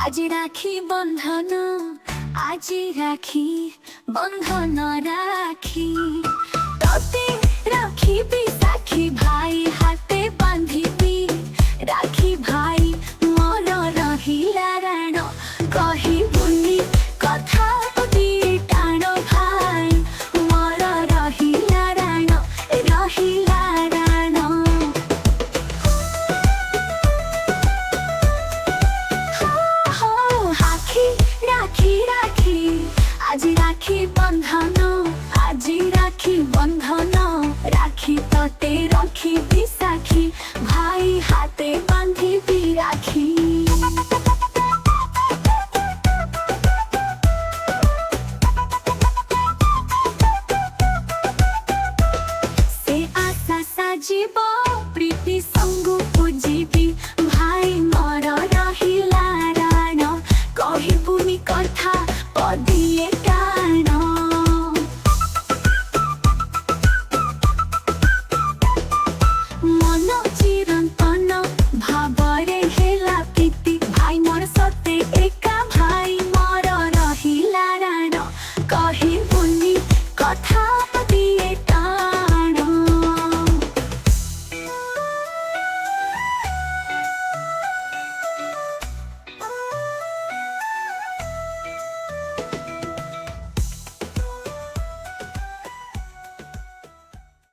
आज राखी बंधन आज राखी बंधन राखी तोते राखी बिसाखी भाई हाथे बांधिबी राखी भाई मोर रहिला राण कही बुनी कथा टाण भाई मोर रहिला राण आज राखी बंधन आज राखी बंधन राखी तोते राखी बिसाखी भाई हाथे बांधिबी राखी से आशा साजिब प्रीति संग पूजिबी भाई मोर रहिला राण कहिबुनी कथा पदिए टाण मन चिरंतन भावरे हेला प्रीति भाई मोर सते एका भाई मोर रहिला राण कहिबुनी कथा